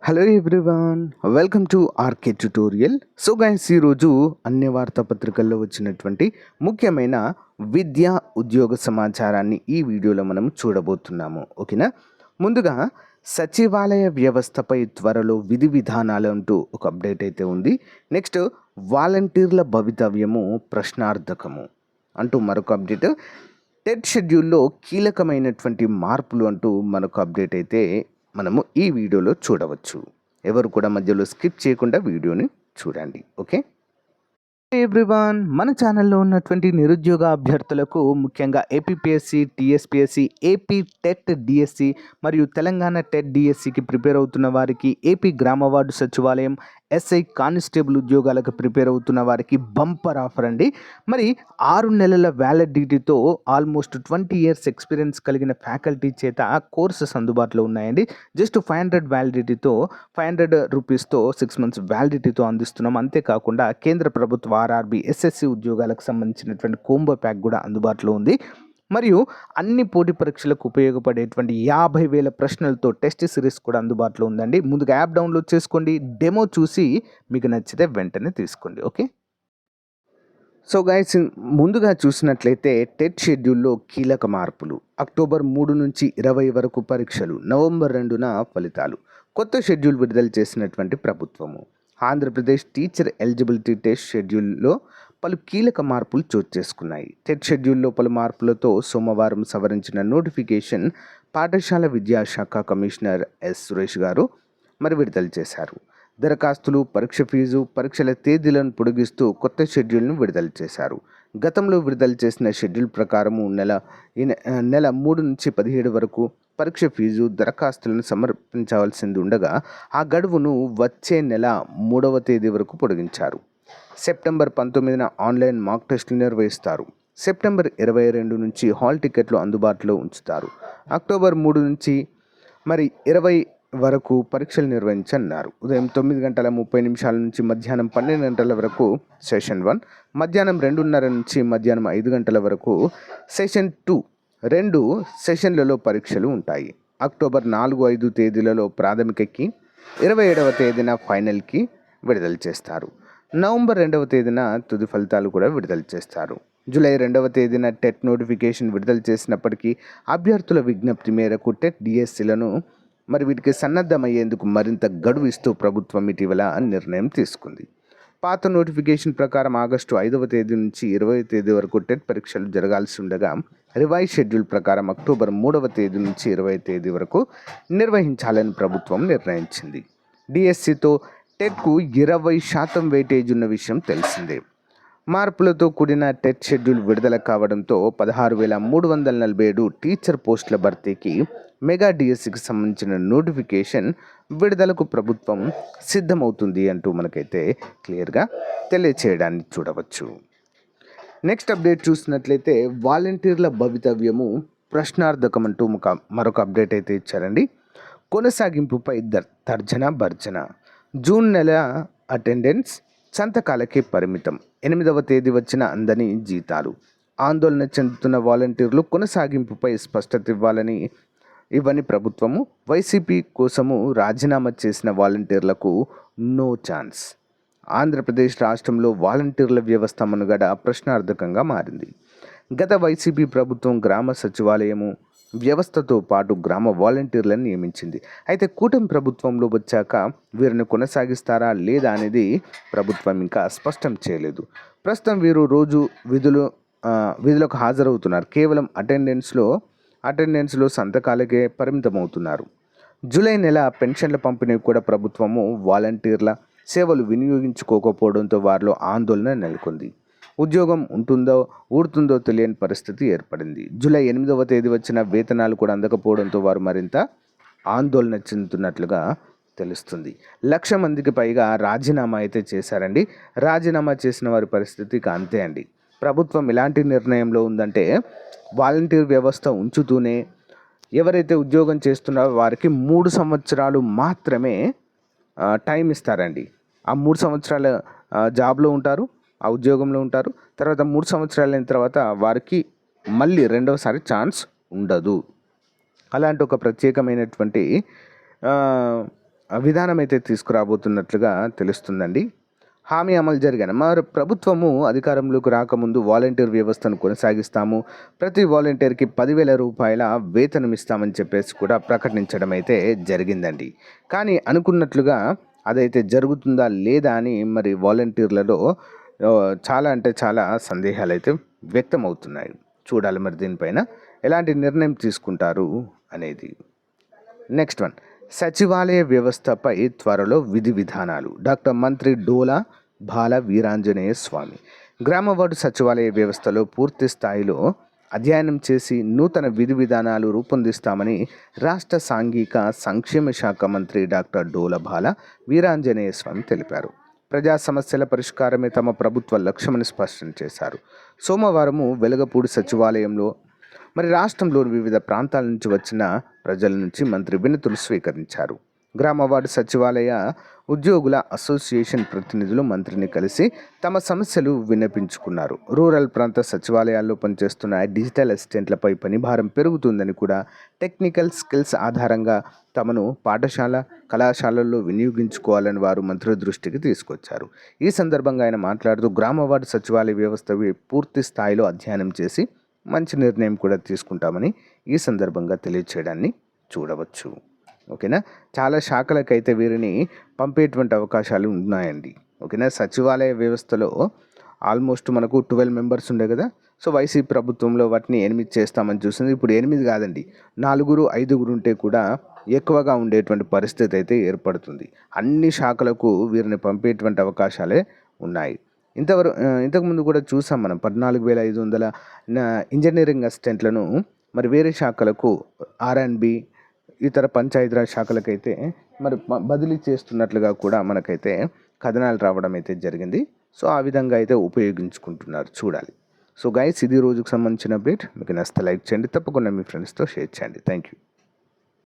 Hello everyone, welcome to RK tutorial. So guys, ఈరోజు అన్ని వార్తాపత్రికల్లో వచ్చినటువంటి ముఖ్యమైన విద్యా ఉద్యోగ సమాచారాన్ని ఈ వీడియోలో మనం చూడబోతున్నాము. ఓకేనా? ముందుగా సచివాలయ వ్యవస్థపై త్వరలో విధి విధానాలు అంటూ ఒక అప్డేట్ అయితే ఉంది. నెక్స్ట్ వాలంటీర్ల భవితవ్యము ప్రశ్నార్థకము అంటూ మరొక అప్డేట్. టెట్ షెడ్యూల్లో కీలకమైనటువంటి మార్పులు అంటూ మరొక అప్డేట్ అయితే మనము ఈ వీడియోలో చూడవచ్చు. ఎవరు కూడా మధ్యలో స్కిప్ చేయకుండా వీడియోని చూడండి. ఓకే ఎవ్రీవన్, మన ఛానల్లో ఉన్నటువంటి నిరుద్యోగ అభ్యర్థులకు ముఖ్యంగా APPSC, TSPSC, AP TET DSC మరియు తెలంగాణ టెట్ డిఎస్సికి ప్రిపేర్ అవుతున్న వారికి, ఏపీ గ్రామ వార్డు సచివాలయం, ఎస్ఐ కానిస్టేబుల్ ఉద్యోగాలకు ప్రిపేర్ అవుతున్న వారికి బంపర్ ఆఫర్ అండి. మరి 6 నెలల వ్యాలిడిటీతో ఆల్మోస్ట్ 20 ఇయర్స్ ఎక్స్పీరియన్స్ కలిగిన ఫ్యాకల్టీ చేత కోర్సెస్ అందుబాటులో ఉన్నాయండి. జస్ట్ 500 వ్యాలిడిటీతో 500 రూపీస్తో 6 months వ్యాలిడిటీతో అందిస్తున్నాం. అంతేకాకుండా కేంద్ర ప్రభుత్వ ఆర్ఆర్బి, ఎస్ఎస్సి ఉద్యోగాలకు సంబంధించినటువంటి కోంబో ప్యాక్ కూడా అందుబాటులో ఉంది. మరియు అన్ని పోటీ పరీక్షలకు ఉపయోగపడేటువంటి 50,000 ప్రశ్నలతో టెస్ట్ సిరీస్ కూడా అందుబాటులో ఉందండి. ముందుగా యాప్ డౌన్లోడ్ చేసుకోండి, డెమో చూసి మీకు నచ్చితే వెంటనే తీసుకోండి. ఓకే, సో గైస్, ముందుగా చూసినట్లయితే టెట్ షెడ్యూల్లో కీలక మార్పులు. అక్టోబర్ 3 నుంచి 20 వరకు పరీక్షలు, నవంబర్ 2న ఫలితాలు. కొత్త షెడ్యూల్ విడుదల చేసినటువంటి ప్రభుత్వము. ఆంధ్రప్రదేశ్ టీచర్ ఎలిజిబిలిటీ టెస్ట్ షెడ్యూల్లో పలు కీలక మార్పులు చోటు చేసుకున్నాయి. టెట్ షెడ్యూల్లో పలు మార్పులతో సోమవారం సవరించిన నోటిఫికేషన్ పాఠశాల విద్యాశాఖ కమిషనర్ ఎస్ సురేష్ గారు విడుదల చేశారు. దరఖాస్తులు, పరీక్ష ఫీజు, పరీక్షల తేదీలను పొడిగిస్తూ కొత్త షెడ్యూల్ను విడుదల చేశారు. గతంలో విడుదల చేసిన షెడ్యూల్ ప్రకారము నెల 3 నుంచి 17 వరకు పరీక్ష ఫీజు, దరఖాస్తులను సమర్పించవలసింది ఉండగా ఆ గడువును వచ్చే నెల 3వ తేదీ వరకు పొడిగించారు. సెప్టెంబర్ 19న ఆన్లైన్ మాక్ టెస్టులు నిర్వహిస్తారు. సెప్టెంబర్ 22 నుంచి హాల్ టికెట్లు అందుబాటులో ఉంచుతారు. అక్టోబర్ 3 నుంచి 20 వరకు పరీక్షలు నిర్వహించన్నారు. ఉదయం 9:30 నుంచి మధ్యాహ్నం 12 గంటల వరకు సెషన్ 1, మధ్యాహ్నం 2:30 నుంచి మధ్యాహ్నం 5 గంటల వరకు సెషన్ 2, 2 సెషన్లలో పరీక్షలు ఉంటాయి. అక్టోబర్ 4, 5 తేదీలలో ప్రాథమికకి, 27వ తేదీన ఫైనల్కి విడుదల చేస్తారు. నవంబర్ 2వ తేదీన తుది ఫలితాలు కూడా విడుదల చేస్తారు. జూలై 2వ తేదీన టెట్ నోటిఫికేషన్ విడుదల చేసినప్పటికీ అభ్యర్థుల విజ్ఞప్తి మేరకు టెట్ డిఎస్సిలను వీటికి సన్నద్ధమయ్యేందుకు మరింత గడువు ఇస్తూ ప్రభుత్వం ఇటీవల నిర్ణయం తీసుకుంది. పాత నోటిఫికేషన్ ప్రకారం ఆగస్టు 5వ తేదీ నుంచి 20వ తేదీ వరకు టెట్ పరీక్షలు జరగాల్సి ఉండగా రివైజ్ షెడ్యూల్ ప్రకారం అక్టోబర్ 3వ తేదీ నుంచి 20వ తేదీ వరకు నిర్వహించాలని ప్రభుత్వం నిర్ణయించింది. డిఎస్సితో టెట్కు 20% వెయిటేజ్ ఉన్న విషయం తెలిసిందే. మార్పులతో కూడిన టెట్ షెడ్యూల్ విడుదల కావడంతో 16,347 టీచర్ పోస్టుల భర్తీకి మెగా డిఎస్సికి సంబంధించిన నోటిఫికేషన్ విడుదలకు ప్రభుత్వం సిద్ధమవుతుంది అంటూ మనకైతే క్లియర్గా తెలియచేయడాన్ని చూడవచ్చు. నెక్స్ట్ అప్డేట్ చూసినట్లయితే వాలంటీర్ల భవితవ్యము ప్రశ్నార్థకం అంటూ మరొక అప్డేట్ అయితే ఇచ్చారండి. కొనసాగింపుపై తర్జన భర్జన. జూన్ నెల అటెండెన్స్ సంతకాలకే పరిమితం. 8వ తేదీ వచ్చిన అందని జీతాలు. ఆందోళన చెందుతున్న వాలంటీర్లు కొనసాగింపుపై స్పష్టత ఇవ్వని ప్రభుత్వము. వైసీపీ కోసము రాజీనామా చేసిన వాలంటీర్లకు నో ఛాన్స్. ఆంధ్రప్రదేశ్ రాష్ట్రంలో వాలంటీర్ల వ్యవస్థ మనుగడ ప్రశ్నార్థకంగా మారింది. గత వైసీపీ ప్రభుత్వం గ్రామ సచివాలయము వ్యవస్థతో పాటు గ్రామ వాలంటీర్లను నియమించింది. అయితే కూటమి ప్రభుత్వంలో వచ్చాక వీరిని కొనసాగిస్తారా లేదా అనేది ప్రభుత్వం ఇంకా స్పష్టం చేయలేదు. ప్రస్తుతం వీరు రోజు విధులకు హాజరవుతున్నారు. కేవలం అటెండెన్స్లో సంతకాలకే పరిమితమవుతున్నారు. జూలై నెల పెన్షన్ల పంపిణీ కూడా ప్రభుత్వము వాలంటీర్ల సేవలు వినియోగించుకోకపోవడంతో వారిలో ఆందోళన నెలకొంది. ఉద్యోగం ఊడుతుందో తెలియని పరిస్థితి ఏర్పడింది. జూలై 8వ తేదీ వచ్చిన వేతనాలు కూడా అందకపోవడంతో వారు మరింత ఆందోళన చెందుతున్నట్లుగా తెలుస్తుంది. 1,00,000 మందికి పైగా రాజీనామా అయితే చేశారండి. రాజీనామా చేసిన వారి పరిస్థితి అంతే అండి. ప్రభుత్వం ఇలాంటి నిర్ణయంలో ఉందంటే వాలంటీర్ వ్యవస్థ ఉంచుతూనే ఎవరైతే ఉద్యోగం చేస్తున్నారో వారికి 3 సంవత్సరాలు మాత్రమే టైం ఇస్తారండి. ఆ 3 సంవత్సరాల జాబ్లో ఉంటారు, ఆ ఉద్యోగంలో ఉంటారు. తర్వాత 3 సంవత్సరాలు అయిన తర్వాత వారికి మళ్ళీ రెండవసారి ఛాన్స్ ఉండదు. అలాంటి ఒక ప్రత్యేకమైనటువంటి విధానం అయితే తీసుకురాబోతున్నట్లుగా తెలుస్తుందండి. హామీ అమలు జరిగాను. మరి ప్రభుత్వము అధికారంలోకి రాకముందు వాలంటీర్ వ్యవస్థను కొనసాగిస్తాము. ప్రతి వాలంటీర్‌కి 10,000 రూపాయల వేతనం ఇస్తామని చెప్పేసి కూడా ప్రకటించడం అయితే జరిగిందండి. కానీ అనుకున్నట్లుగా అదైతే జరుగుతుందా లేదా అని మరి వాలంటీర్లలో చాలా అంటే చాలా సందేహాలైతే వ్యక్తమవుతున్నాయి. చూడాలి మరి దీనిపైన ఎలాంటి నిర్ణయం తీసుకుంటారు అనేది. నెక్స్ట్ వన్, సచివాలయ వ్యవస్థపై త్వరలో విధి విధానాలు. డాక్టర్ మంత్రి డోలా బాల వీరాంజనేయ స్వామి. గ్రామ వార్డు సచివాలయ వ్యవస్థలో పూర్తి స్థాయిలో అధ్యయనం చేసి నూతన విధి విధానాలు రూపొందిస్తామని రాష్ట్ర సాంఘిక సంక్షేమ శాఖ మంత్రి డాక్టర్ డోల బాల వీరాంజనేయ స్వామి తెలిపారు. ప్రజా సమస్యల పరిష్కారమే తమ ప్రభుత్వ లక్ష్యమని స్పష్టం చేశారు. సోమవారము వెలగపూడి సచివాలయంలో మరి రాష్ట్రంలోని వివిధ ప్రాంతాల నుంచి వచ్చిన ప్రజల నుంచి మంత్రి వినతులు స్వీకరించారు. గ్రామ వార్డు సచివాలయ ఉద్యోగుల అసోసియేషన్ ప్రతినిధులు మంత్రిని కలిసి తమ సమస్యలు విన్నపించుకున్నారు. రూరల్ ప్రాంత సచివాలయాల్లో పనిచేస్తున్న డిజిటల్ అసిస్టెంట్లపై పనిభారం పెరుగుతుందని కూడా టెక్నికల్ స్కిల్స్ ఆధారంగా తమను పాఠశాల కళాశాలల్లో వినియోగించుకోవాలని వారు మంత్రి దృష్టికి తీసుకొచ్చారు. ఈ సందర్భంగా ఆయన మాట్లాడుతూ గ్రామ వార్డు సచివాలయ వ్యవస్థ పూర్తి స్థాయిలో అధ్యయనం చేసి మంచి నిర్ణయం కూడా తీసుకుంటామని ఈ సందర్భంగా తెలియచేయడాన్ని చూడవచ్చు. ఓకేనా, చాలా శాఖలకైతే వీరిని పంపేటువంటి అవకాశాలు ఉన్నాయండి. ఓకేనా, సచివాలయ వ్యవస్థలో ఆల్మోస్ట్ మనకు 12 మెంబర్స్ ఉండే కదా. సో వైసీపీ ప్రభుత్వంలో వాటిని 8 చేస్తామని చూసింది. ఇప్పుడు 8 కాదండి, 4, 5 ఉంటే కూడా ఎక్కువగా ఉండేటువంటి పరిస్థితి అయితే ఏర్పడుతుంది. అన్ని శాఖలకు వీరిని పంపేటువంటి అవకాశాలే ఉన్నాయి. ఇంతకుముందు కూడా చూసాం మనం 14,500 ఇంజనీరింగ్ అసిస్టెంట్లను మరి వేరే శాఖలకు R&B ఇతర పంచాయతీరాజ్ శాఖలకైతే మరి బదిలీ చేస్తున్నట్లుగా కూడా మనకైతే కథనాలు రావడం అయితే జరిగింది. సో ఆ విధంగా అయితే ఉపయోగించుకుంటున్నారు, చూడాలి. సో గైస్, ఇది రోజుకు సంబంధించిన అప్డేట్. మీకు నచ్చితే లైక్ చేయండి, తప్పకుండా మీ ఫ్రెండ్స్తో షేర్ చేయండి. Thank you.